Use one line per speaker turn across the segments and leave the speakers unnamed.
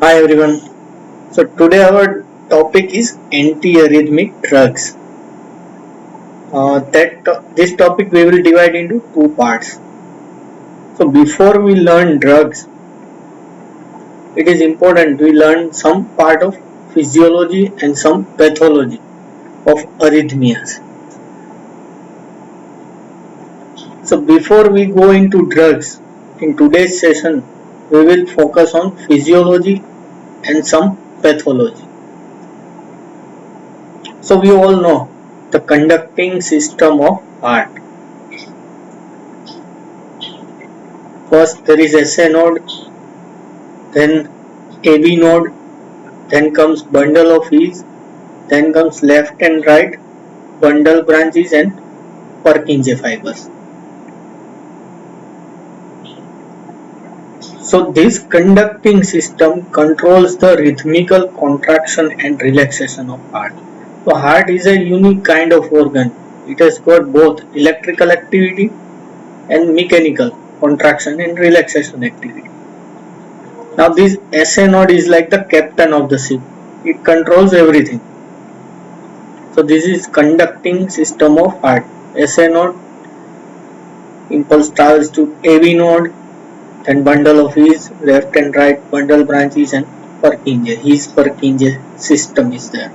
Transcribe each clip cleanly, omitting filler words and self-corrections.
Hi everyone. So today our topic is antiarrhythmic drugs. This topic we will divide into two parts. So before we learn drugs, it is important we learn some part of physiology and some pathology of arrhythmias. So before we go into drugs, in today's session we will focus on physiology and some pathology. So we all know the conducting system of heart. First there is SA node, then AB node, then comes bundle of His, then comes left and right bundle branches and Purkinje fibers. So this conducting system controls the rhythmical contraction and relaxation of heart. So heart is a unique kind of organ. It has got both electrical activity and mechanical contraction and relaxation activity. Now this SA node is like the captain of the ship. It controls everything. So this is conducting system of heart. SA node impulse travels to AV node, then bundle of His, left and right bundle branches and Purkinje. His Purkinje system is there.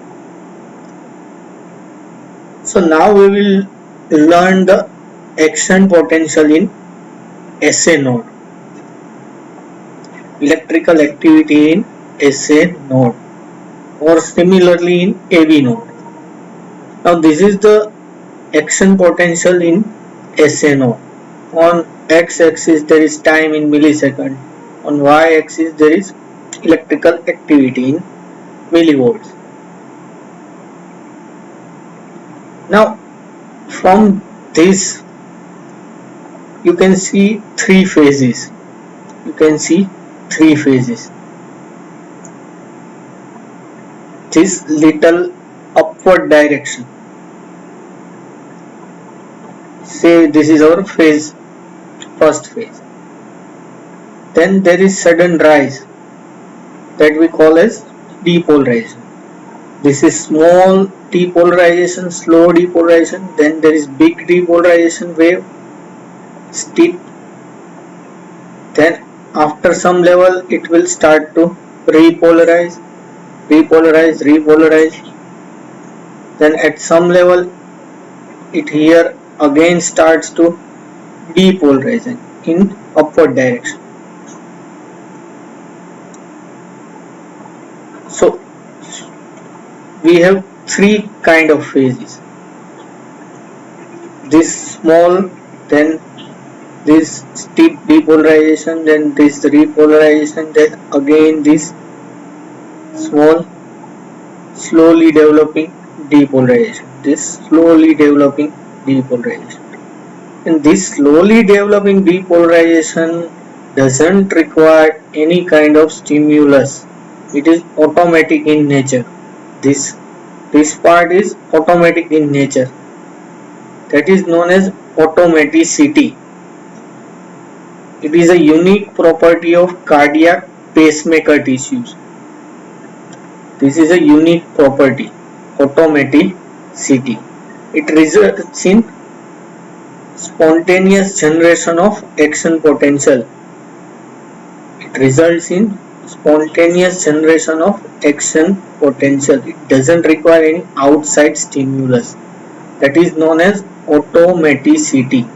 So now we will learn the action potential in SA node. Electrical activity in SA node or similarly in AV node. Now this is the action potential in SA node. On x-axis there is time in millisecond. On y-axis there is electrical activity in millivolts. Now from this you can see three phases. This little upward direction. Say this is our phase, first phase. Then there is sudden rise that we call as depolarization. This is small depolarization, slow depolarization. Then there is big depolarization wave, steep. Then after some level it will start to repolarize. Then at some level it here again starts to depolarize in upward direction. So we have three kind of phases. This small, then this steep depolarization, then this repolarization, then again this small slowly developing depolarization. And this slowly developing depolarization doesn't require any kind of stimulus. It is automatic in nature. This part is automatic in nature. That is known as automaticity. It is a unique property of cardiac pacemaker tissues. This is a unique property, automaticity. It results in spontaneous generation of action potential. It doesn't require any outside stimulus. That is known as automaticity.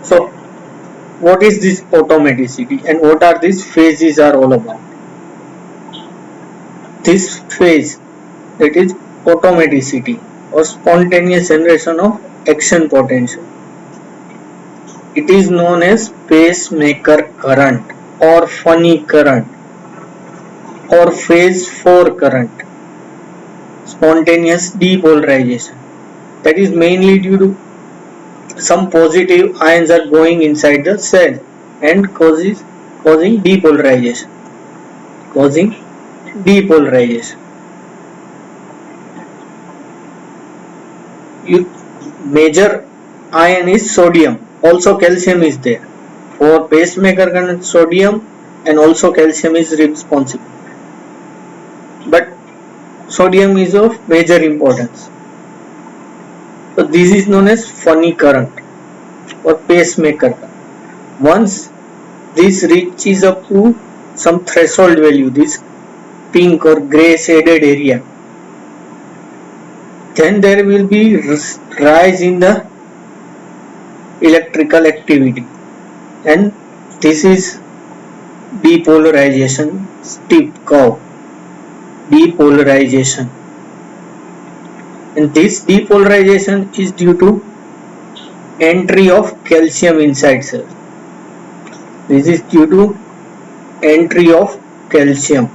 So what is this automaticity and what are these phases are all about? This phase, that is automaticity or spontaneous generation of action potential. It is known as pacemaker current or funny current or phase 4 current. Spontaneous depolarization. That is mainly due to some positive ions are going inside the cell and causing depolarization. Major ion is sodium. Also calcium is there. For pacemaker current, sodium and also calcium is responsible, but sodium is of major importance. So this is known as funny current or pacemaker current. Once this reaches up to some threshold value, this pink or grey shaded area, then there will be rise in the electrical activity, and this is depolarization, steep curve, depolarization, and this depolarization is due to entry of calcium inside cell. This is due to entry of calcium,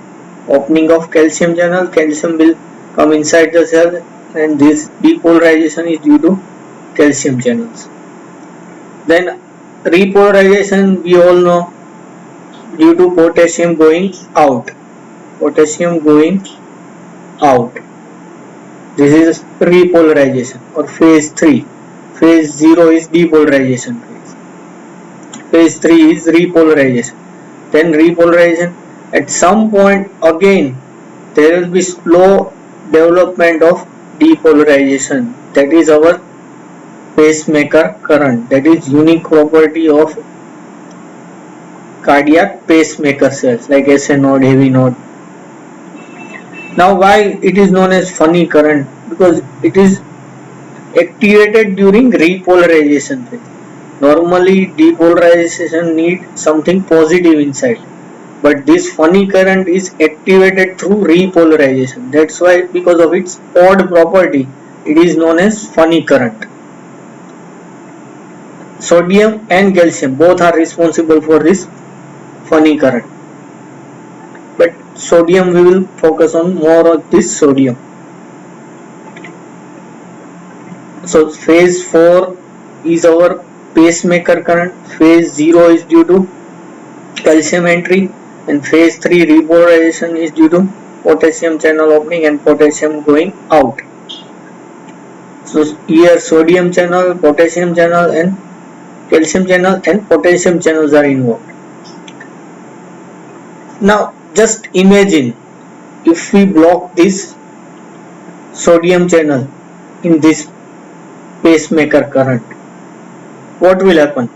opening of calcium channel, calcium will come inside the cell, and this depolarization is due to calcium channels. Then repolarization we all know due to potassium going out. Potassium going out. This is repolarization or phase 3. Phase 0 is depolarization phase. Phase 3 is repolarization. Then repolarization, at some point again there will be slow development of depolarization. That is our pacemaker current. That is unique property of cardiac pacemaker cells like SA node, AV node. Now why it is known as funny current? Because it is activated during repolarization phase. Normally depolarization needs something positive inside, but this funny current is activated through repolarization. That's why, because of its odd property, it is known as funny current. Sodium and calcium both are responsible for this funny current, but sodium we will focus on more on this sodium. So phase 4 is our pacemaker current, phase 0 is due to calcium entry, and phase 3 repolarization is due to potassium channel opening and potassium going out. So here sodium channel, potassium channel and calcium channel and potassium channels are involved. Now just imagine if we block this sodium channel in this pacemaker current, what will happen?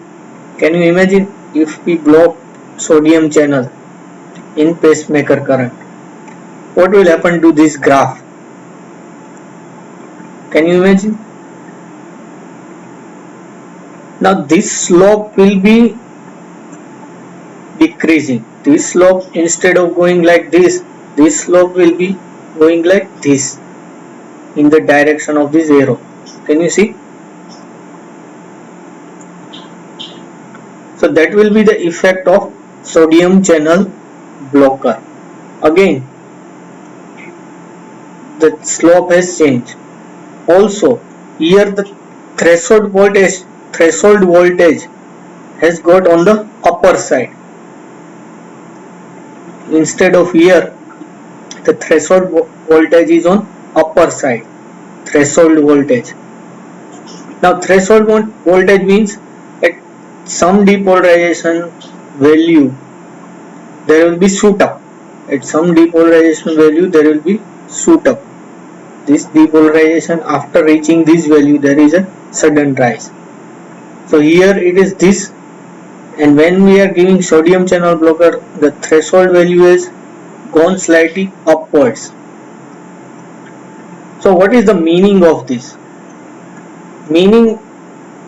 Can you imagine if we block sodium channel in pacemaker current? What will happen to this graph? Can you imagine? Now this slope will be decreasing. This slope, instead of going like this slope will be going like this in the direction of this arrow. Can you see? So that will be the effect of sodium channel blocker. Again, the slope has changed. Also, here the threshold voltage has got on the upper side. Instead of here, the threshold voltage is on upper side. Threshold voltage. Now threshold voltage means at some depolarization value there will be shoot up. At some depolarization value there will be shoot up. This depolarization, after reaching this value there is a sudden rise. So here it is this, and when we are giving sodium channel blocker, the threshold value has gone slightly upwards. So what is the meaning of this? Meaning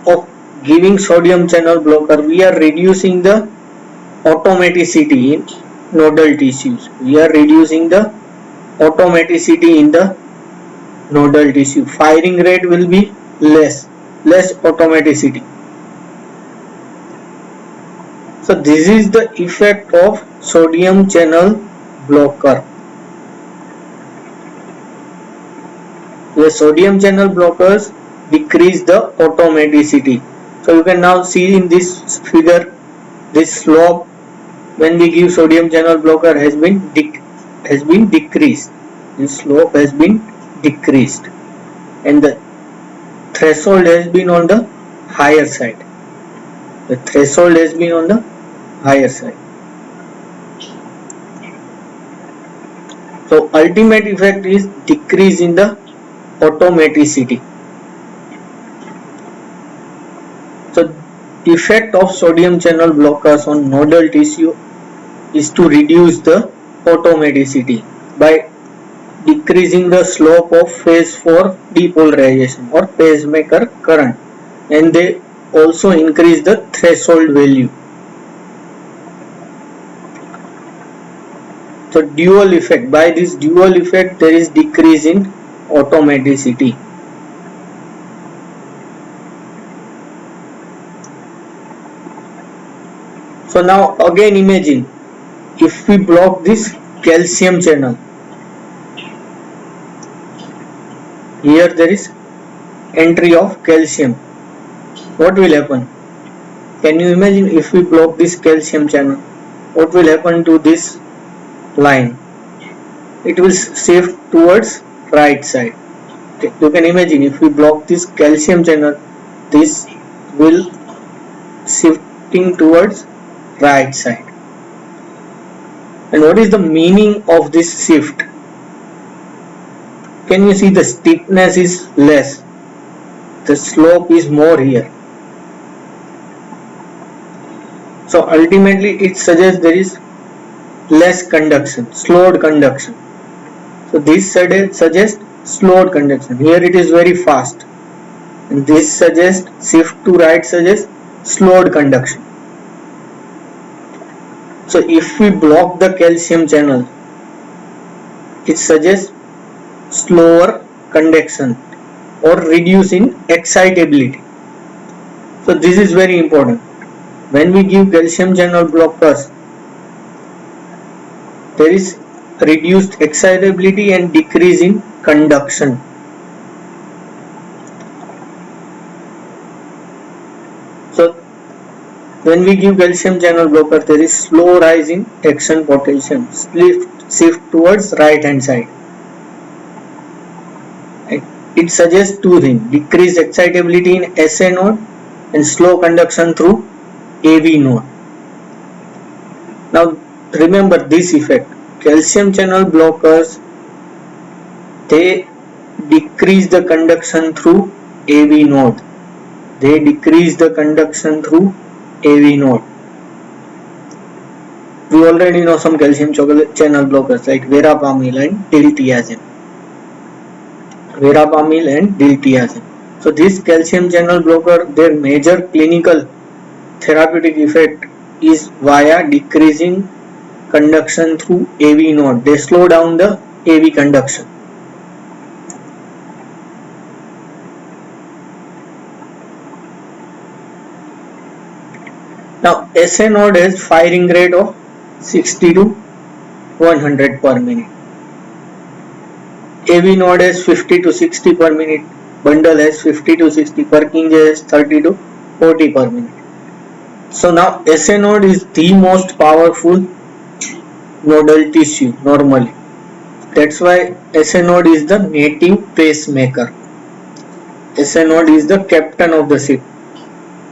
of giving sodium channel blocker, we are reducing the automaticity in nodal tissues. We are reducing the automaticity in the nodal tissue. Firing rate will be less automaticity. So this is the effect of sodium channel blocker. The sodium channel blockers decrease the automaticity. So you can now see in this figure, this slope when we give sodium channel blocker has been decreased. This slope has been decreased, and the threshold has been on the higher side. The threshold has been on the higher side. ultimate effect is decrease in the automaticity. So effect of sodium channel blockers on nodal tissue is to reduce the automaticity by decreasing the slope of phase for depolarization or pacemaker current, and they also increase the threshold value. So dual effect, by this dual effect there is decrease in automaticity. So now again imagine if we block this calcium channel, here there is entry of calcium, what will happen? Can you imagine if we block this calcium channel, what will happen to this line? It will shift towards right side. Okay. You can imagine if we block this calcium channel, this will shifting towards right side. And what is the meaning of this shift? Can you see the stiffness is less, the slope is more here. So ultimately it suggests there is less conduction, slowed conduction. So this suggests slowed conduction. Here it is very fast, and this suggests shift to right suggests slowed conduction. So if we block the calcium channel, it suggests slower conduction or reduce in excitability. So this is very important. When we give calcium channel blockers, there is reduced excitability and decrease in conduction. So when we give calcium channel blocker, there is slow rise in action potential, shift towards right hand side. It suggests two things: decreased excitability in SA node and slow conduction through AV node. Now remember this effect. Calcium channel blockers, they decrease the conduction through AV node. They decrease the conduction through AV node. We already know some calcium channel blockers like verapamil and diltiazem. So this calcium channel blocker, their major clinical therapeutic effect is via decreasing conduction through AV node. They slow down the AV conduction. Now SA node has firing rate of 60 to 100 per minute. AV node has 50 to 60 per minute. Bundle has 50 to 60. Purkinje has 30 to 40 per minute. So now SA node is the most powerful nodal tissue normally. That's why SA node is the native pacemaker. SA node is the captain of the ship,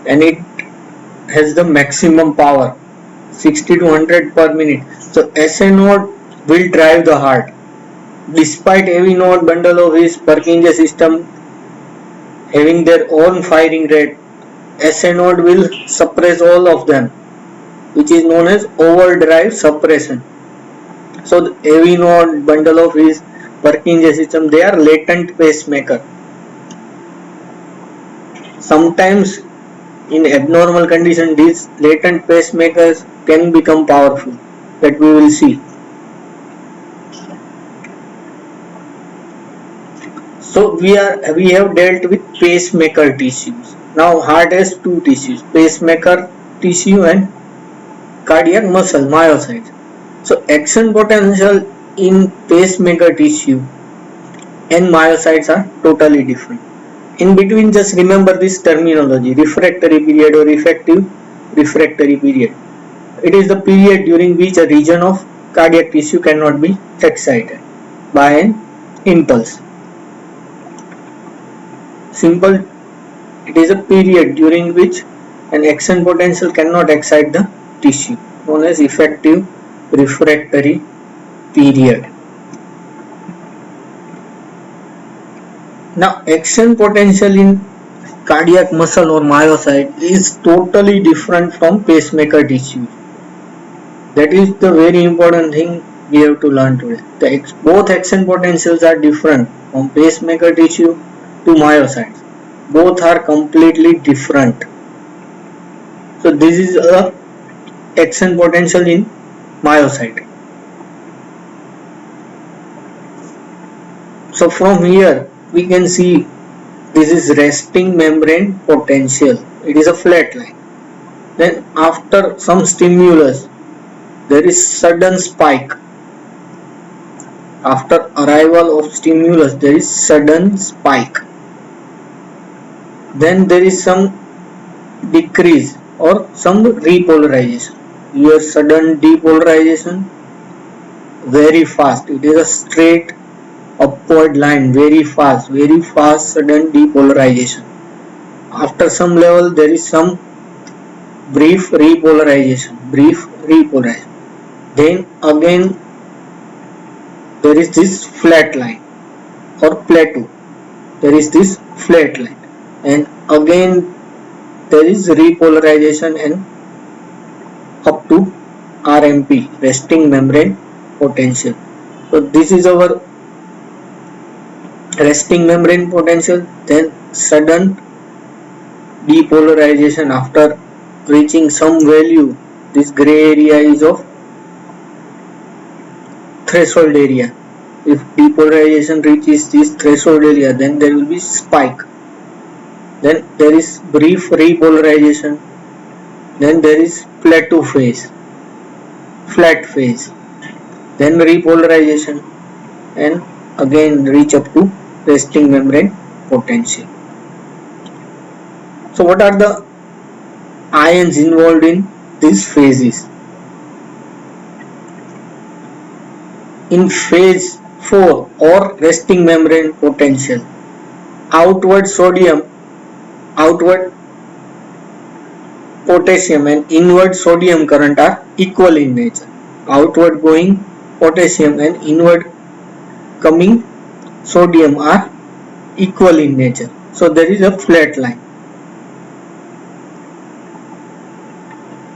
and it has the maximum power 60 to 100 per minute. So SA node will drive the heart. Despite AV node, bundle of his, Purkinje system having their own firing rate, SA node will suppress all of them, which is known as overdrive suppression. So the AV node, bundle of his, Purkinje system, they are latent pacemaker. Sometimes in abnormal condition, these latent pacemakers can become powerful, that we will see. So we have dealt with pacemaker tissues. Now heart has two tissues: pacemaker tissue and cardiac muscle, myocytes. So action potential in pacemaker tissue and myocytes are totally different. In between, just remember this terminology: refractory period or effective refractory period. It is the period during which a region of cardiac tissue cannot be excited by an impulse. Simple, it is a period during which an action potential cannot excite the tissue, known as effective refractory period. Now action potential in cardiac muscle or myocyte is totally different from pacemaker tissue. That is the very important thing we have to learn today. Both action potentials are different from pacemaker tissue to myocytes. Both are completely different. So this is a action potential in myocyte. So from here we can see this is resting membrane potential. It is a flat line. Then after some stimulus there is sudden spike. After arrival of stimulus there is sudden spike. Then there is some decrease or some repolarization. Here sudden depolarization, very fast. It is a straight upward line, very fast sudden depolarization. After some level there is some brief repolarization. Then again there is this flat line or plateau. There is this flat line and again there is repolarization and up to RMP, resting membrane potential. So this is our resting membrane potential. Then sudden depolarization after reaching some value. This gray area is of threshold area. If depolarization reaches this threshold area, then there will be spike. Then there is brief repolarization. Then there is plateau phase, flat phase. Then repolarization and again reach up to resting membrane potential. So what are the ions involved in these phases? In phase 4 or resting membrane potential, outward potassium and inward sodium current are equal in nature. Outward going potassium and inward coming sodium are equal in nature. So there is a flat line.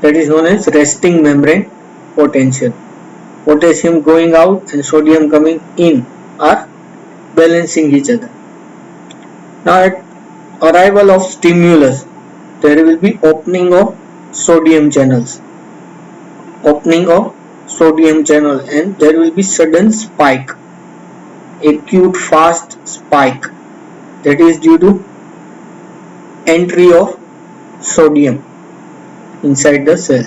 That is known as resting membrane potential. Potassium going out and sodium coming in are balancing each other. Now at arrival of stimulus, there will be opening of sodium channels. And there will be sudden spike, acute fast spike. That is due to entry of sodium inside the cell.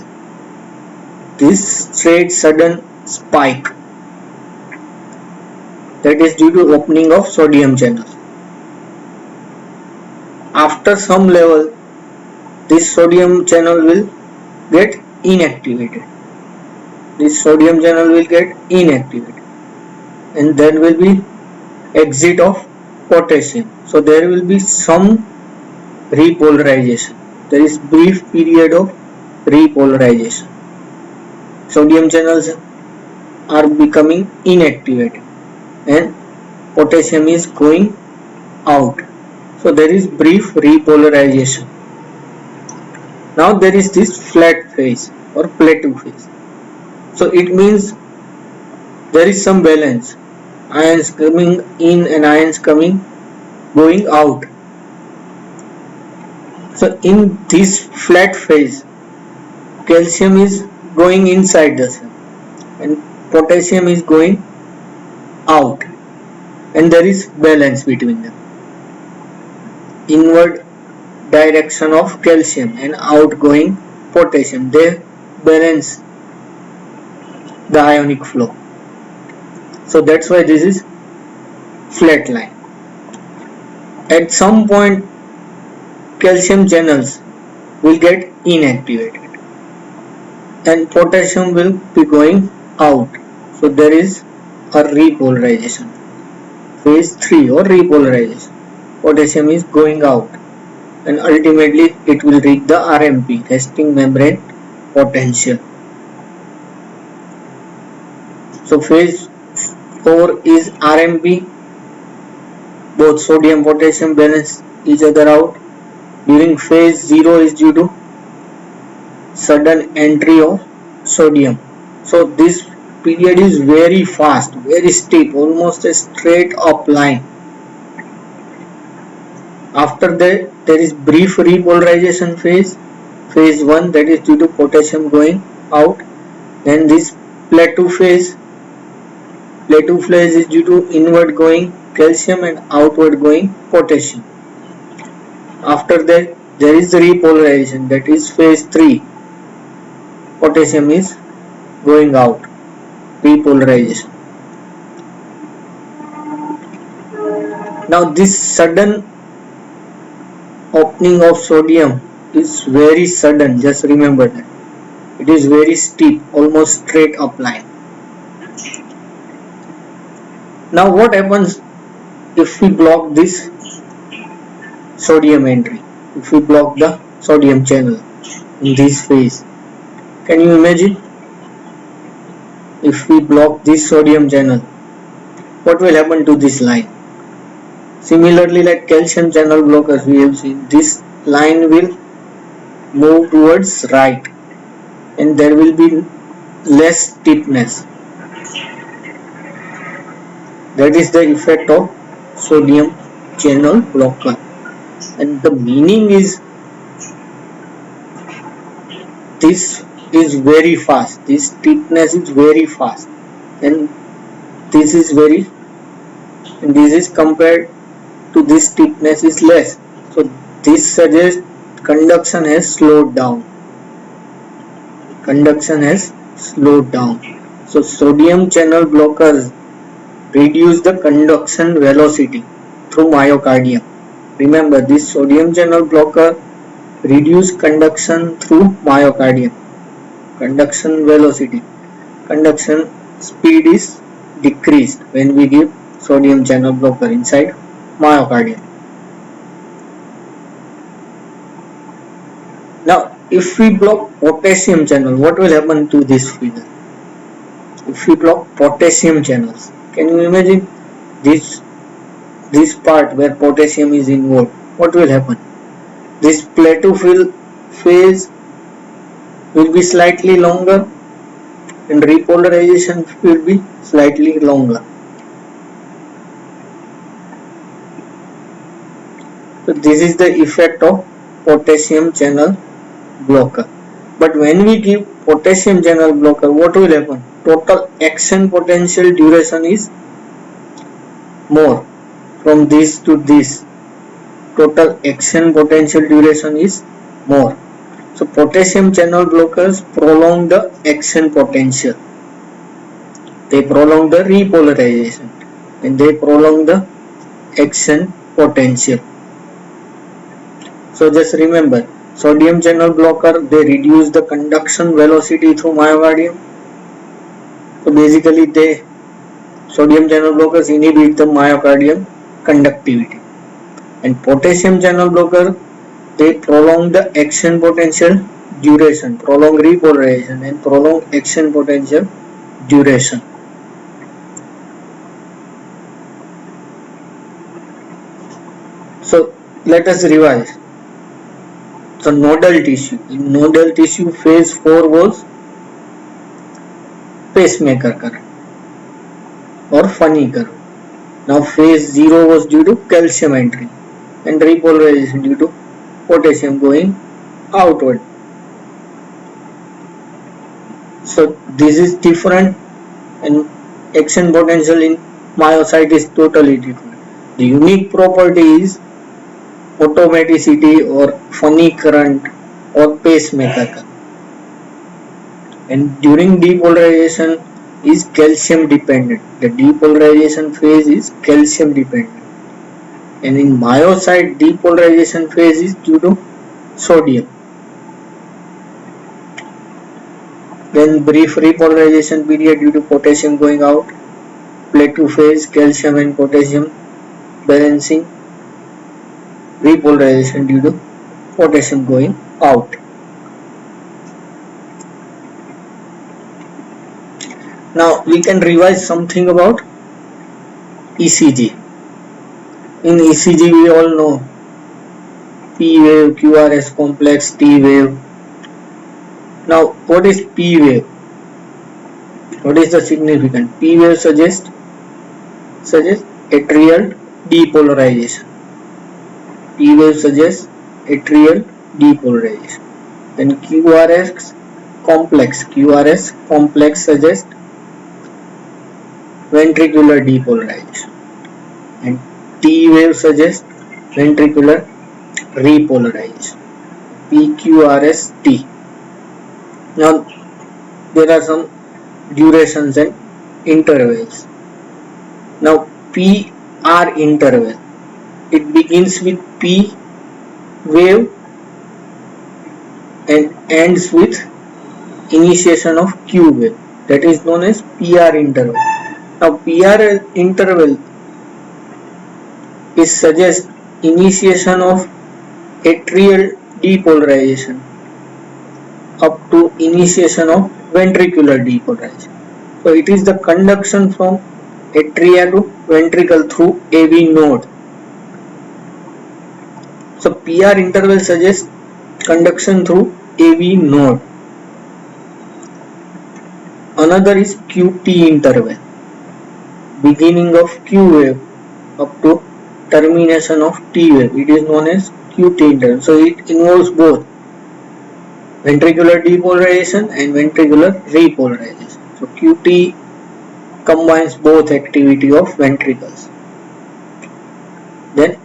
This straight sudden spike, that is due to opening of sodium channels. After some level, this sodium channel will get inactivated. And there will be exit of potassium. So there will be some repolarization. There is brief period of repolarization. Sodium channels are becoming inactivated and potassium is going out. So there is brief repolarization. Now there is this flat phase or plateau phase. So it means there is some balance. Ions coming in and ions going out. So in this flat phase, calcium is going inside the cell and potassium is going out, and there is balance between them. Inward direction of calcium and outgoing potassium, they balance the ionic flow. So that's why this is flat line. At some point, calcium channels will get inactivated and potassium will be going out. So there is a repolarization. Phase 3 or repolarization. Potassium is going out and ultimately it will reach the RMP, resting membrane potential. So phase 4 is RMP. both sodium potassium balance each other out. During phase 0 is due to sudden entry of sodium. So this period is very fast, very steep, almost a straight up line. After that there is brief repolarization phase, phase 1, that is due to potassium going out. Then this plateau phase is due to inward going calcium and outward going potassium. After that there is the repolarization, that is phase 3, potassium is going out, repolarization. Now this sudden opening of sodium is very sudden, just remember that. It is very steep, almost straight up line. Now what happens if we block this sodium entry, if we block the sodium channel in this phase? Can you imagine? If we block this sodium channel, what will happen to this line? Similarly, like calcium channel blockers, we have seen this line will move towards right and there will be less steepness. That is the effect of sodium channel blocker. And the meaning is, this is very fast, this steepness is very fast, and this is very, and this is compared to this steepness is less. So this suggests conduction has slowed down. Conduction has slowed down. So sodium channel blockers reduce the conduction velocity through myocardium. Remember, this sodium channel blocker reduce conduction through myocardium. Conduction velocity, conduction speed is decreased when we give sodium channel blocker inside myocardium. Now if we block potassium channel, what will happen to this figure? If we block potassium channels, can you imagine this part where potassium is involved? What will happen? This plateau phase will be slightly longer and repolarization will be slightly longer. So this is the effect of potassium channel blocker. But when we give potassium channel blocker, what will happen? Total action potential duration is more. From this to this, total action potential duration is more. So potassium channel blockers prolong the action potential. They prolong the repolarization and they prolong the action potential. So just remember, sodium channel blocker, they reduce the conduction velocity through myocardium. So basically sodium channel blockers inhibit the myocardium conductivity. And potassium channel blocker, they prolong the action potential duration, prolong repolarization and prolong action potential duration. So let us revise. So nodal tissue, in nodal tissue phase 4 was pacemaker current or funny curve. Now phase 0 was due to calcium entry and repolarization due to potassium going outward. So this is different and action potential in myocyte is totally different. The unique property is automaticity or funny current or pacemaker current. And during depolarization is calcium dependent. The depolarization phase is calcium dependent. And in myocyte, depolarization phase is due to sodium. Then brief repolarization period due to potassium going out. Plateau phase, calcium and potassium balancing. Repolarization due to potassium going out. Now we can revise something about ECG. In ECG we all know P wave, QRS complex, T wave. Now what is P wave? What is the significance? P wave suggests atrial depolarization. P wave suggests atrial depolarization. Then QRS complex suggests ventricular depolarization, and T wave suggests ventricular repolarization. PQRST. Now there are some durations and intervals. Now PR interval, it begins with P wave and ends with initiation of Q wave, that is known as PR interval. Now PR interval is suggests initiation of atrial depolarization up to initiation of ventricular depolarization. So it is the conduction from atria to ventricle through AV node. So PR interval suggests conduction through AV node. Another is QT interval, beginning of Q wave up to termination of T wave. It is known as QT interval. So it involves both ventricular depolarization and ventricular repolarization. So QT combines both activity of ventricles. Then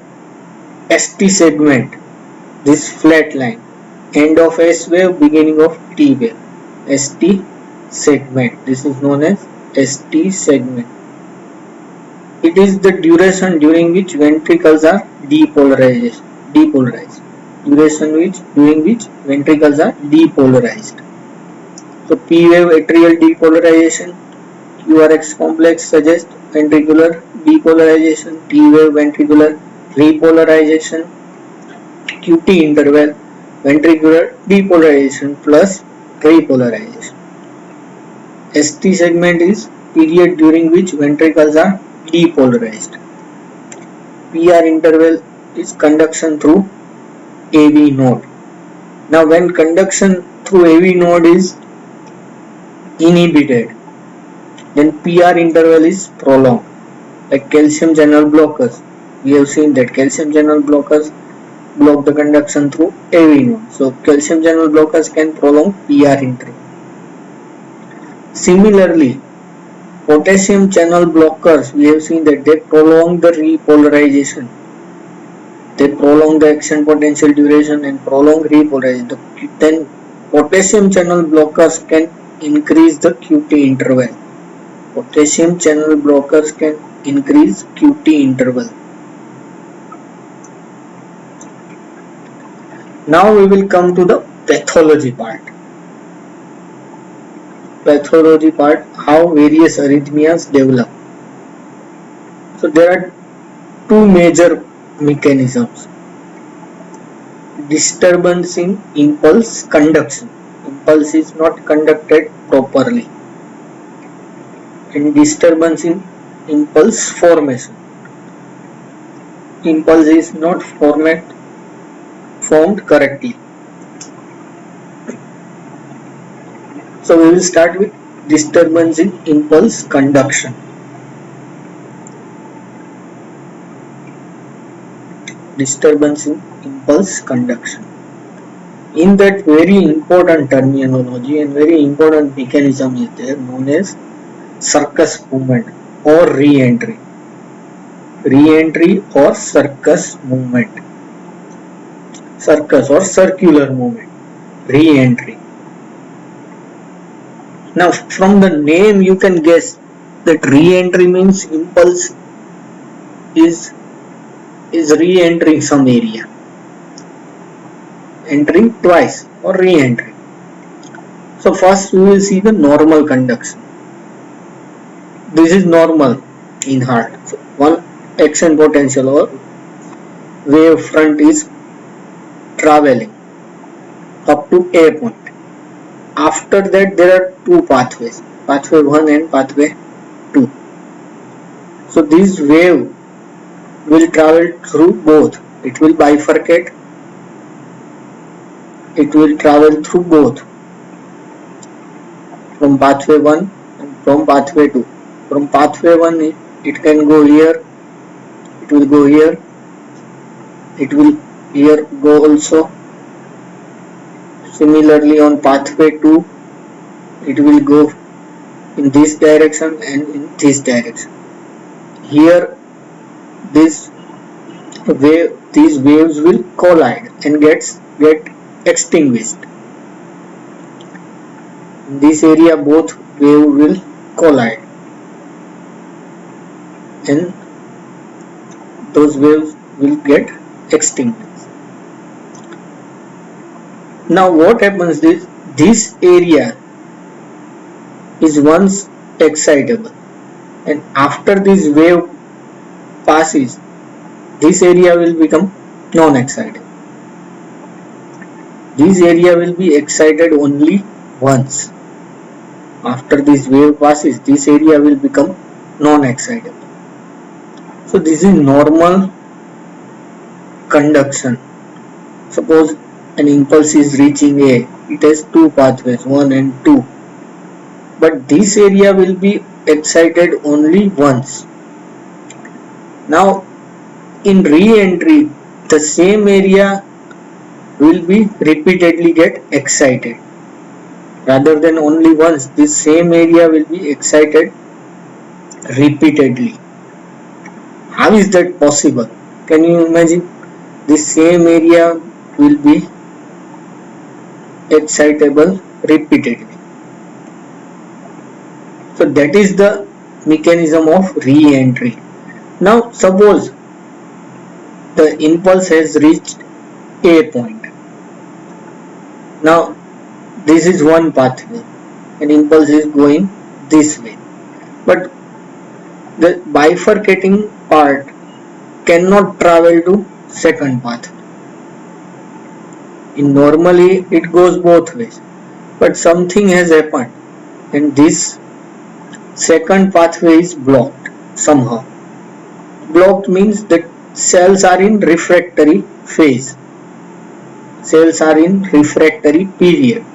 ST segment, this flat line, end of S wave, beginning of T wave. ST segment, this is known as ST segment. It is the duration during which ventricles are depolarized. During which ventricles are depolarized. So P wave atrial depolarization, QRS complex suggests ventricular depolarization, T wave ventricular repolarization, QT interval ventricular depolarization plus repolarization. ST segment is period during which ventricles are depolarized. PR interval is conduction through AV node. Now when conduction through AV node is inhibited, then PR interval is prolonged. Like calcium channel blockers, we have seen that calcium channel blockers block the conduction through AV node. So calcium channel blockers can prolong PR interval. Similarly, potassium channel blockers, we have seen that they prolong the repolarization. They prolong the action potential duration and prolong repolarization. Then potassium channel blockers can increase the QT interval. Potassium channel blockers can increase QT interval. Now we will come to the pathology part. How various arrhythmias develop. So there are two major mechanisms. Disturbance in impulse conduction. Impulse is not conducted properly. And disturbance in impulse formation. Impulse is not formed correctly. So we will start with disturbance in impulse conduction. Disturbance in impulse conduction. In that, very important terminology and very important mechanism is there known as circus movement or re-entry. Re-entry or circus movement. Circus or circular movement. Re-entry. Now from the name you can guess that re-entry means impulse is re-entering some area. Entering twice or re-entry. So first we will see the normal conduction. This is normal in heart. So one action potential or wave front is traveling up to A point. After that there are two pathways, pathway 1 and pathway 2. So this wave will travel through both. It will bifurcate. It will travel through both, from pathway 1 and from pathway 2. From pathway 1 it can go here, it will go here, it will here go also. Similarly on pathway 2 it will go in this direction and in this direction. Here these waves will collide and get extinguished. In this area both waves will collide and those waves will get extinguished. Now what happens is this area is once excitable, and after this wave passes this area will become non-excitable. This area will be excited only once. After this wave passes this area will become non-excitable. So this is normal conduction. Suppose an impulse is reaching A, it has two pathways, 1 and 2, but this area will be excited only once. Now in re-entry the same area will be repeatedly get excited. Rather than only once, this same area will be excited repeatedly. How is that possible? Can you imagine? This same area will be excitable repeatedly. So that is the mechanism of re-entry. Now suppose the impulse has reached A point. Now this is one pathway, an impulse is going this way, but the bifurcating part cannot travel to second pathway. Normally it goes both ways, but something has happened and this second pathway is blocked somehow. Blocked means that cells are in refractory phase. Cells are in refractory period.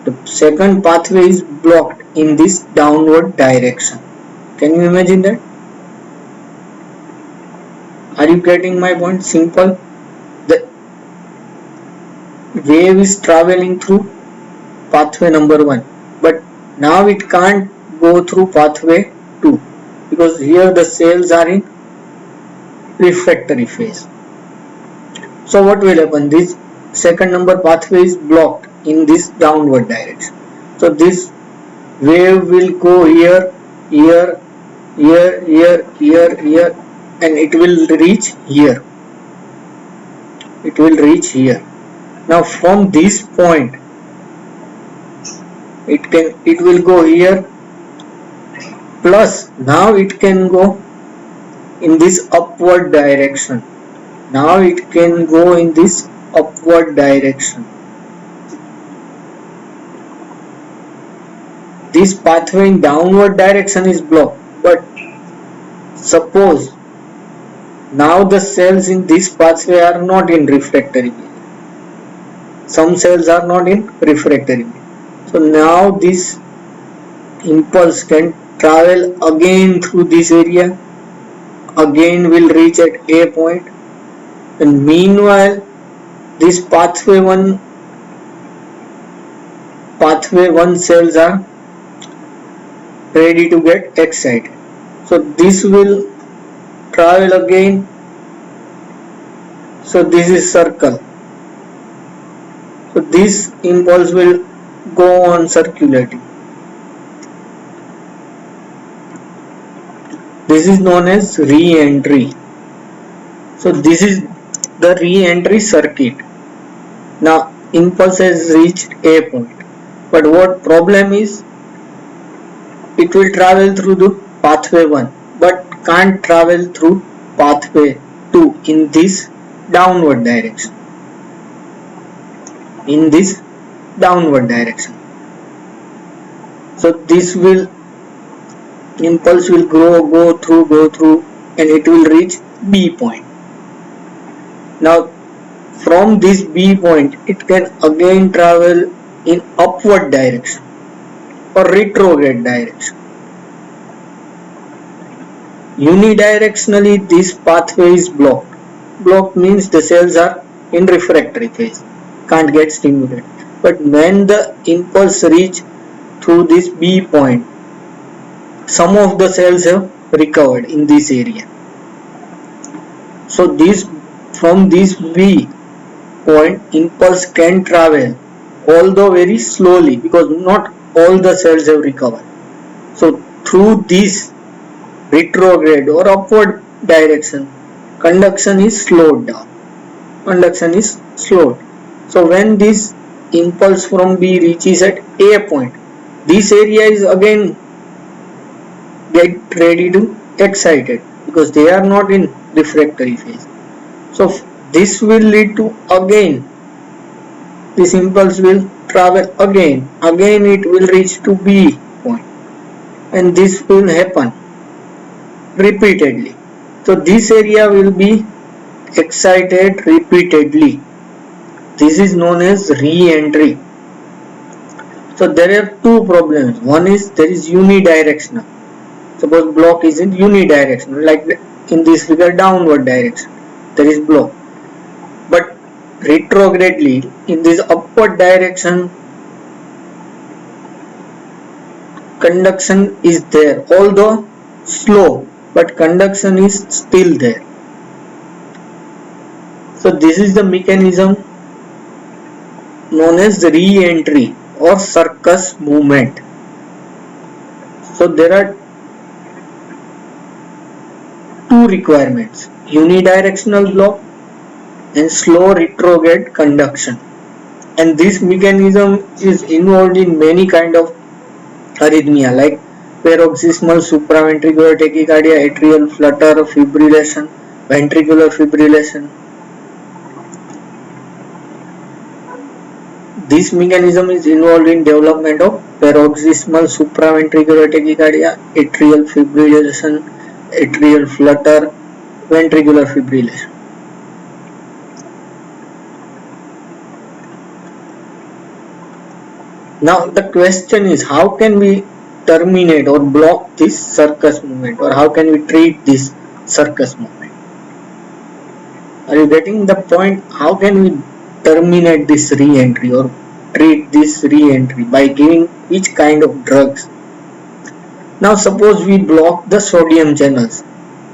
The second pathway is blocked in this downward direction. Can you imagine that? Are you getting my point? Simple. The wave is traveling through pathway number 1, but now it can't go through pathway 2 because here the cells are in refractory phase. So what will happen? This second number pathway is blocked in this downward direction. So this wave will go here, here, here, here, here, here, and it will reach here. It will reach here. Now from this point it will go here, plus now it can go in this upward direction. Now it can go in this upward direction. This pathway in downward direction is blocked, but suppose now the cells in this pathway are not in refractory period. Some cells are not in refractory period. So now this impulse can travel again through this area, again will reach at A point, and meanwhile this pathway 1 cells are ready to get excited. So this will travel again. So this is circle. So this impulse will go on circulating. This is known as re-entry. So this is the re-entry circuit. Now impulse has reached A point, but what problem is, it will travel through the pathway 1 but can't travel through pathway 2 in this downward direction. In this downward direction. So this impulse will go through and it will reach B point. Now from this B point it can again travel in upward direction or retrograde direction. Unidirectionally this pathway is blocked. Blocked means the cells are in refractory phase, can't get stimulated. But when the impulse reach through this B point, some of the cells have recovered in this area. So this from this B point impulse can travel, although very slowly, because not all the cells have recovered. So through this retrograde or upward direction, conduction is slowed down. Conduction is slowed. So when this impulse from B reaches at A point, this area is again get ready to excited because they are not in refractory phase. So this will lead to again, this impulse will travel again it will reach to B point, and this will happen repeatedly. So this area will be excited repeatedly. This is known as re-entry. So there are two problems. One is there is unidirectional. Suppose block is in unidirectional, like in this figure downward direction, there is block. But retrogradely in this upward direction, conduction is there, although slow, but conduction is still there. So this is the mechanism known as re-entry or circus movement. So there are two requirements: unidirectional block and slow retrograde conduction. And this mechanism is involved in many kind of arrhythmia like paroxysmal supraventricular tachycardia, atrial flutter, fibrillation, ventricular fibrillation. This mechanism is involved in development of paroxysmal supraventricular tachycardia, atrial fibrillation, atrial flutter, ventricular fibrillation. Now the question is, how can we terminate or block this circus movement, or how can we treat this circus movement? Are you getting the point? How can we terminate this re-entry or treat this re-entry? By giving which kind of drugs? Now suppose we block the sodium channels.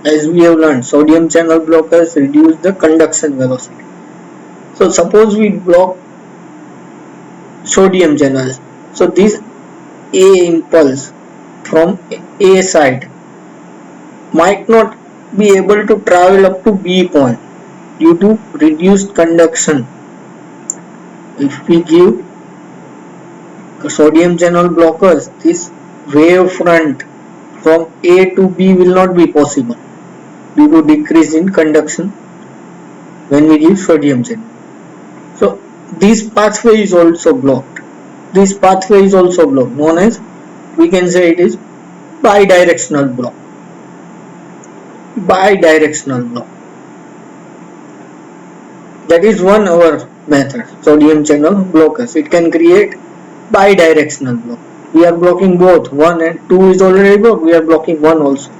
As we have learned, sodium channel blockers reduce the conduction velocity. So suppose we block sodium channels. So this A impulse from A side might not be able to travel up to B point due to reduced conduction. If we give sodium channel blockers, this wave front from A to B will not be possible due to decrease in conduction when we give sodium channel. So this pathway is also blocked. This pathway is also blocked, known as, we can say it is bidirectional block. Bidirectional block. That is one our method, sodium channel blockers. It can create bidirectional block. We are blocking both, 1 and 2 is already blocked, we are blocking 1 also.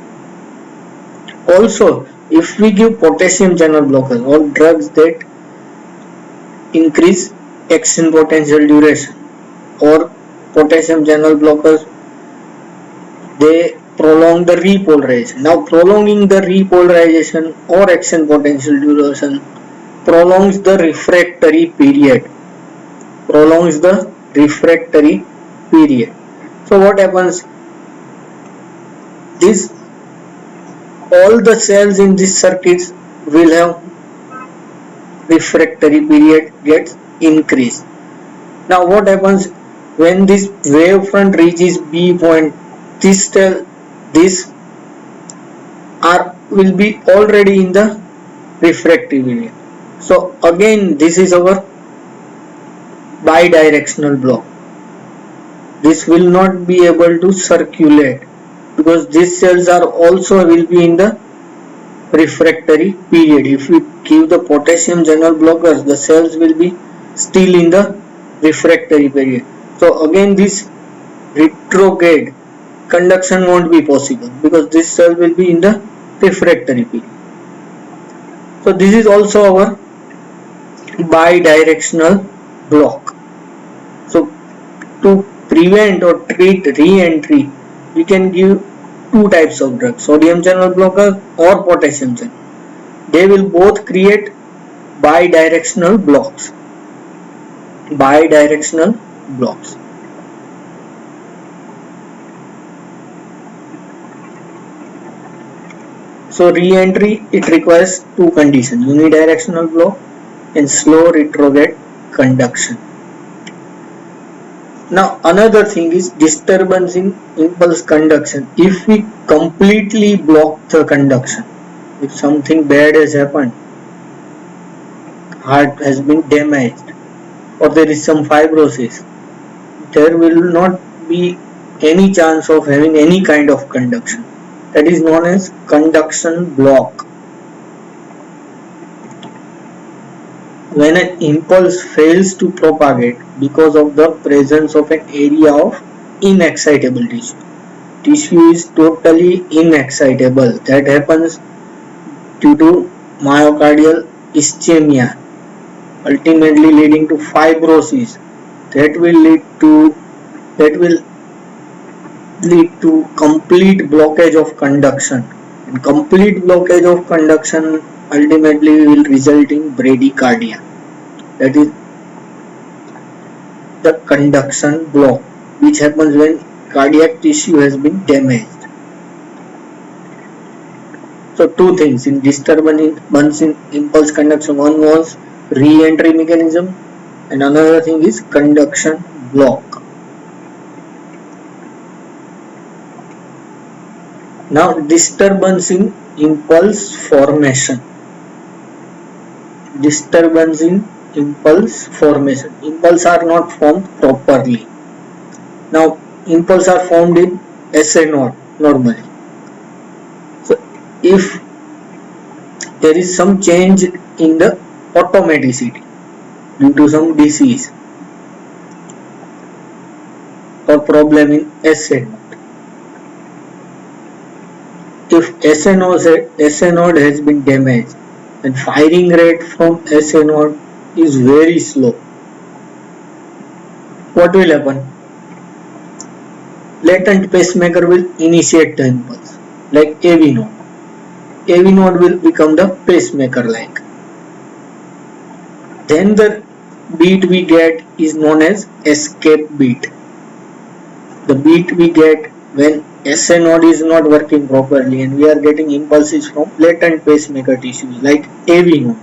Also, if we give potassium channel blockers or drugs that increase action potential duration, or potassium channel blockers, they prolong the repolarization. Now prolonging the repolarization or action potential duration prolongs the refractory period. Prolongs the refractory period. So what happens? This, all the cells in this circuits will have refractory period gets increased. Now what happens when this wavefront reaches B point? This will be already in the refractory period. So again this is our bidirectional block. This will not be able to circulate because these cells are also will be in the refractory period. If we give the potassium channel blockers, the cells will be still in the refractory period. So again this retrograde conduction won't be possible because this cell will be in the refractory period. So this is also our bidirectional block. So to prevent or treat re-entry, we can give two types of drugs, sodium channel blocker or potassium channel. They will both create bidirectional blocks. Bidirectional blocks. So re-entry, it requires two conditions, unidirectional block and slow retrograde conduction. Now another thing is disturbance in impulse conduction. If we completely block the conduction, if something bad has happened, heart has been damaged or there is some fibrosis, there will not be any chance of having any kind of conduction. That is known as conduction block. When an impulse fails to propagate because of the presence of an area of inexcitable tissue. Tissue is totally inexcitable. That happens due to myocardial ischemia, ultimately leading to fibrosis. That will lead to complete blockage of conduction, and complete blockage of conduction ultimately will result in bradycardia. That is the conduction block, which happens when cardiac tissue has been damaged. So two things in disturbance in impulse conduction. One was re-entry mechanism and another thing is conduction block. Now disturbance in impulse formation. Disturbance in impulse formation. Impulse are not formed properly. Now impulse are formed in SA node normally. So if there is some change in the automaticity due to some disease or problem in SA node, if SA node has been damaged and firing rate from SA node is very slow, what will happen? Latent pacemaker will initiate the impulse like AV node. AV node will become the pacemaker like. Then the beat we get is known as escape beat. The beat we get when SA node is not working properly and we are getting impulses from latent pacemaker tissues like AV node.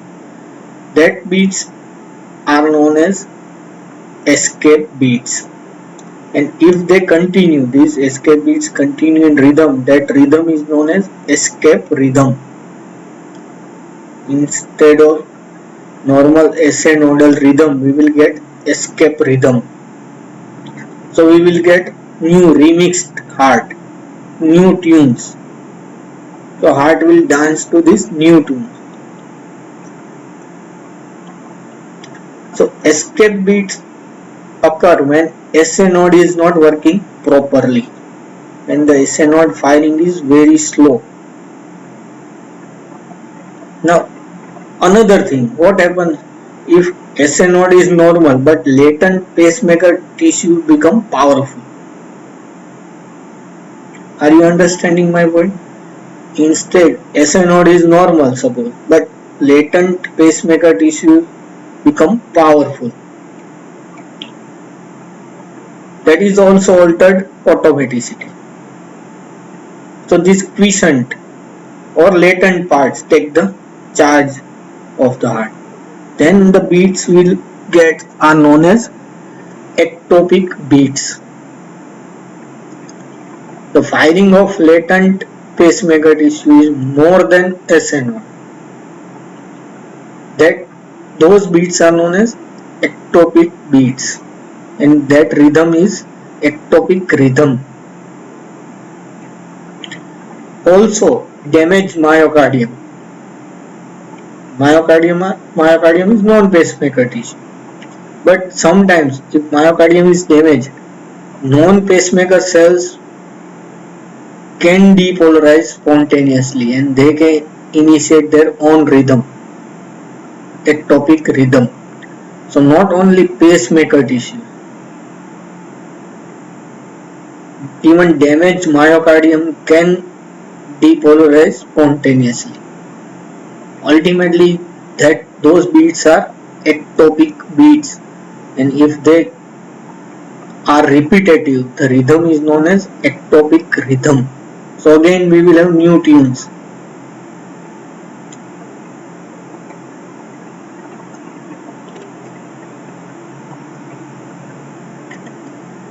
That beats are known as escape beats. And if they continue, these escape beats continue in rhythm, that rhythm is known as escape rhythm. Instead of normal SA nodal rhythm, we will get escape rhythm. So we will get new remixed heart, new tunes. So heart will dance to this new tune. So escape beats occur when SA node is not working properly, when the SA node firing is very slow. Now another thing, what happens if SA node is normal but latent pacemaker tissue become powerful? Are you understanding my point? Instead, SA node is normal suppose, but latent pacemaker tissue become powerful. That is also altered automaticity. So this quiescent or latent parts take the charge of the heart. Then the beats we'll get are known as ectopic beats. The firing of latent pacemaker tissue is more than SA node. Those beats are known as ectopic beats, and that rhythm is ectopic rhythm. Also, damaged myocardium. Myocardium is non-pacemaker tissue. But sometimes if myocardium is damaged, non-pacemaker cells can depolarize spontaneously and they can initiate their own rhythm, ectopic rhythm. So not only pacemaker tissue, even damaged myocardium can depolarize spontaneously. Ultimately, that those beats are ectopic beats, and if they are repetitive, the rhythm is known as ectopic rhythm. So again we will have new tunes.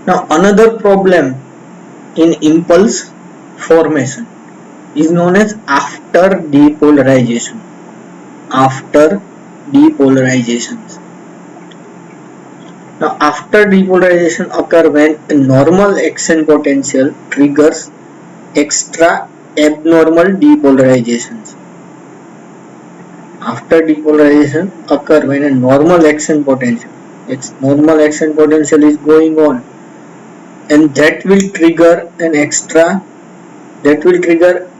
Now another problem in impulse formation is known as after depolarization. After depolarizations. Now after depolarization occur when a normal action potential triggers extra abnormal depolarizations. After depolarization occur when a normal action potential is going on, and that will trigger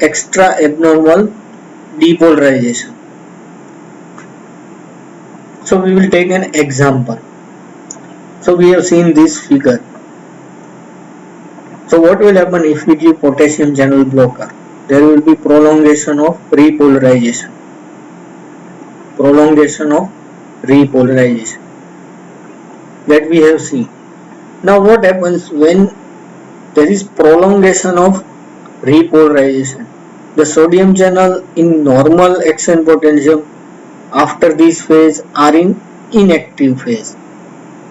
extra abnormal depolarization. So we will take an example. So we have seen this figure. So what will happen if we give potassium channel blocker? There will be prolongation of repolarization. That we have seen. Now what happens when there is prolongation of repolarization? The sodium channel in normal action potential after this phase are in inactive phase.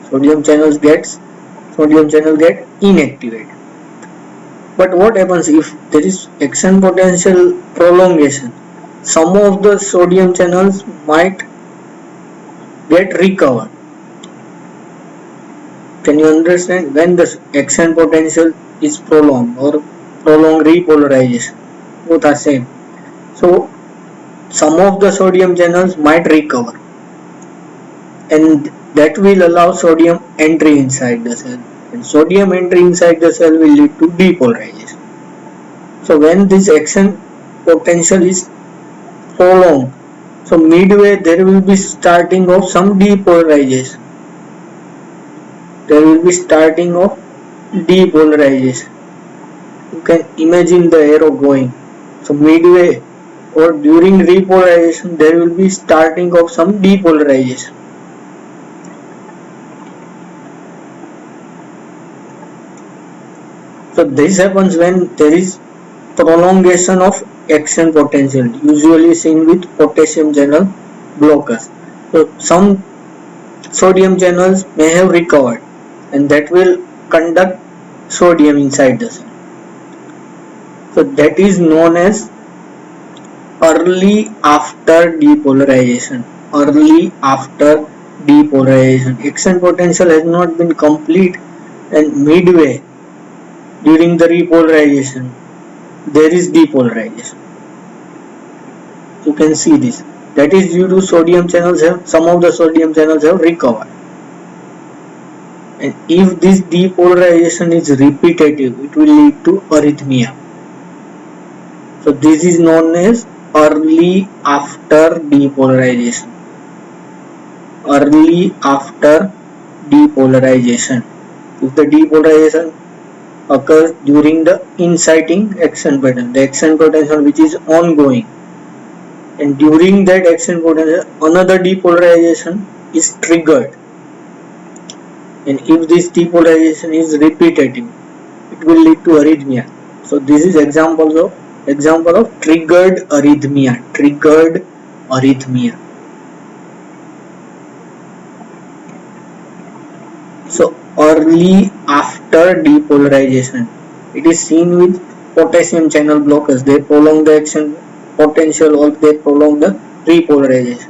Sodium channel get inactivated. But what happens if there is action potential prolongation? Some of the sodium channels might get recovered. Can you understand? When the action potential is prolonged or prolonged repolarization, both are same. So some of the sodium channels might recover, and that will allow sodium entry inside the cell, and sodium entry inside the cell will lead to depolarization. So when this action potential is prolonged, so midway there will be starting of some depolarization. You can imagine the arrow going. So midway or during repolarization there will be starting of some depolarization. So this happens when there is prolongation of action potential, usually seen with potassium channel blockers. So some sodium channels may have recovered, and that will conduct sodium inside the cell. So that is known as early after depolarization. Action potential has not been complete, and midway during the repolarization there is depolarization. You can see this. That is due to some of the sodium channels have recovered. And if this depolarization is repetitive, it will lead to arrhythmia. So this is known as early after depolarization. If the depolarization occurs during the inciting action pattern, the action potential which is ongoing, and during that action potential another depolarization is triggered, and if this depolarization is repetitive, it will lead to arrhythmia. So this is example of triggered arrhythmia. So early after depolarization, it is seen with potassium channel blockers. They prolong the action potential or they prolong the repolarization,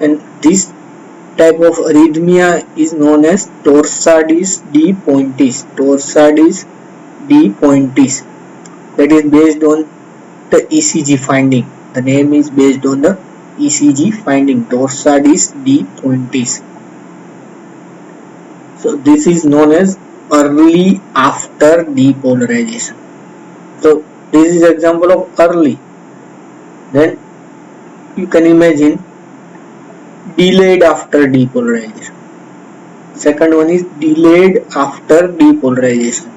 and this type of arrhythmia is known as torsades de pointes. That is based on the ECG finding. The name is based on the ECG finding torsades de pointes. So this is known as early after depolarization. So this is example of early. Then you can imagine delayed after depolarization. Second one is delayed after depolarization.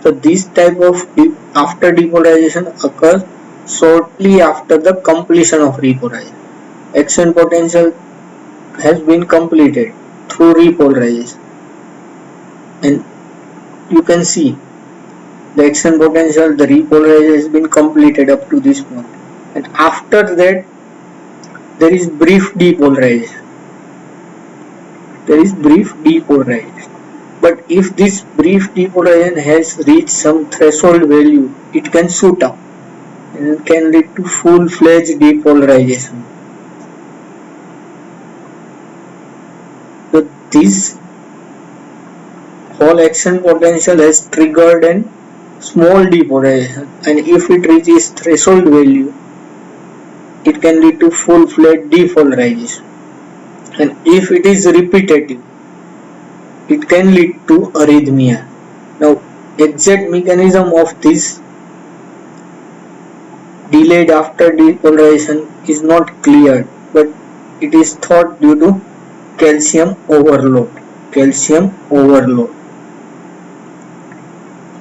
So this type of after depolarization occurs shortly after the completion of repolarization. Action potential has been completed through repolarization, and you can see the action potential, the repolarization has been completed up to this point, and after that there is brief depolarization. But if this brief depolarization has reached some threshold value, it can shoot up and can lead to full-fledged depolarization. So this whole action potential has triggered a small depolarization, and if it reaches threshold value, it can lead to full-fledged depolarization. And if it is repetitive, it can lead to arrhythmia. Now, exact mechanism of this delayed after depolarization is not clear, but it is thought due to calcium overload.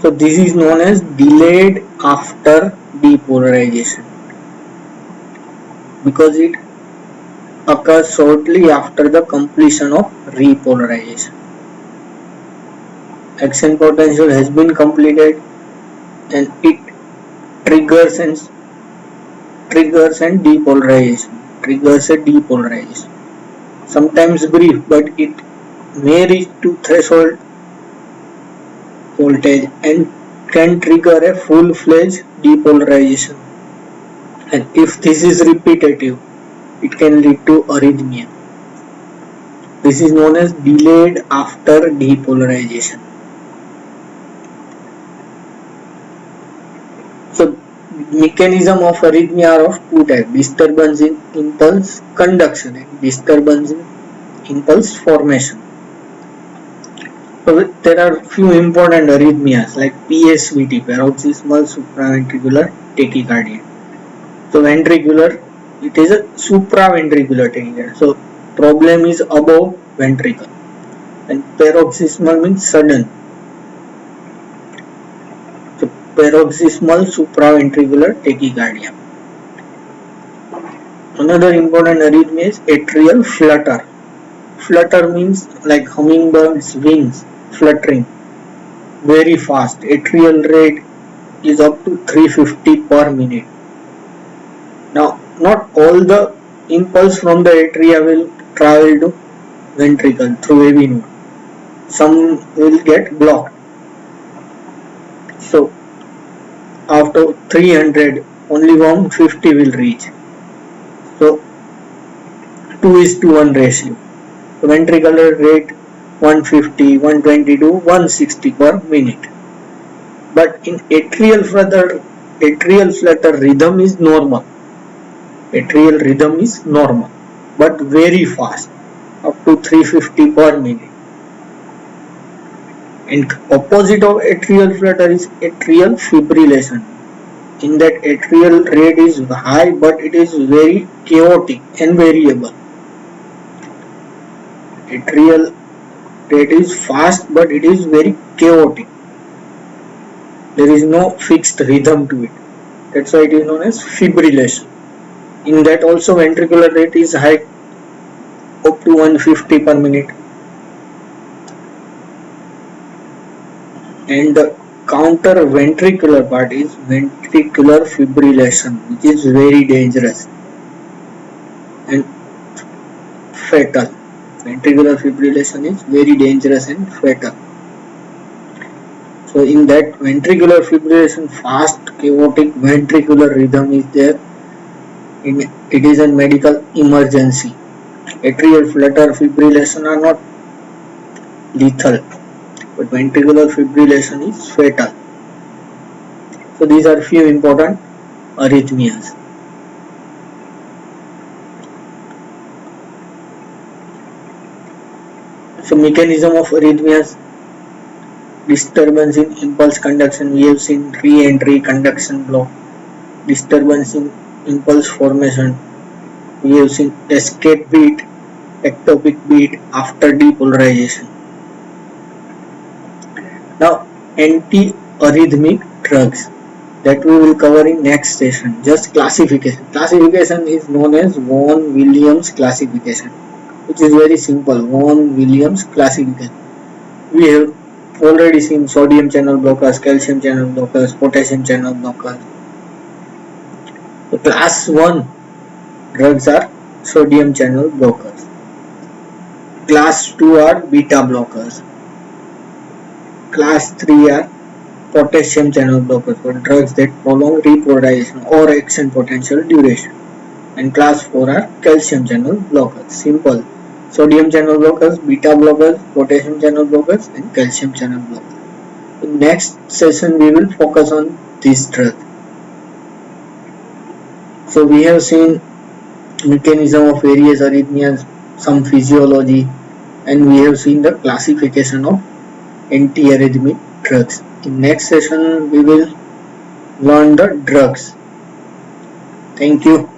So this is known as delayed after depolarization because it occurs shortly after the completion of repolarization. Action potential has been completed and it triggers a depolarization. Sometimes brief, but it may reach to threshold voltage and can trigger a full-fledged depolarization. And if this is repetitive, it can lead to arrhythmia. This is known as delayed after depolarization. So mechanism of arrhythmia are of two types: disturbance in impulse conduction and disturbance in impulse formation. So there are few important arrhythmias like PSVT, paroxysmal supraventricular tachycardia. So ventricular, it is a supraventricular tachycardia. So problem is above ventricle, and paroxysmal means sudden. So paroxysmal supraventricular tachycardia. Another important arrhythmia is atrial flutter. Flutter means like hummingbird's wings fluttering very fast. Atrial rate is up to 350 per minute. Now, not all the impulse from the atria will travel to ventricle through AV node. Some will get blocked. So, after 300, only 150 will reach. So, 2:1 ratio. So, ventricular rate 150, 120 to 160 per minute. But in atrial flutter rhythm is normal. Atrial rhythm is normal, but very fast, up to 350 per minute. And opposite of atrial flutter is atrial fibrillation. In that atrial rate is high, but it is very chaotic and variable. Atrial rate is fast, but it is very chaotic. There is no fixed rhythm to it. That's why it is known as fibrillation. In that also ventricular rate is high, up to 150 per minute. And the counter ventricular part is ventricular fibrillation, which is very dangerous and fatal. Ventricular fibrillation is very dangerous and fatal. So in that ventricular fibrillation, fast chaotic ventricular rhythm is there. It is a medical emergency. Atrial flutter fibrillation are not lethal, but ventricular fibrillation is fatal. So these are few important arrhythmias. mechanism of arrhythmias: disturbance in impulse conduction. We have seen re-entry conduction block, disturbance in impulse formation. We have seen escape beat, ectopic beat after depolarization. Now, anti-arrhythmic drugs that we will cover in next session. Just classification. Classification is known as Vaughan Williams classification, which is very simple. Vaughan Williams classification. We have already seen sodium channel blockers, calcium channel blockers, potassium channel blockers. So class 1 drugs are sodium channel blockers. Class 2 are beta blockers. Class 3 are potassium channel blockers for drugs that prolong repolarization or action potential duration. And class 4 are calcium channel blockers. Simple. Sodium channel blockers, beta blockers, potassium channel blockers, and calcium channel blockers. In next session we will focus on these drugs. So we have seen mechanism of various arrhythmias, some physiology, and we have seen the classification of anti-arrhythmic drugs. In next session we will learn the drugs. Thank you.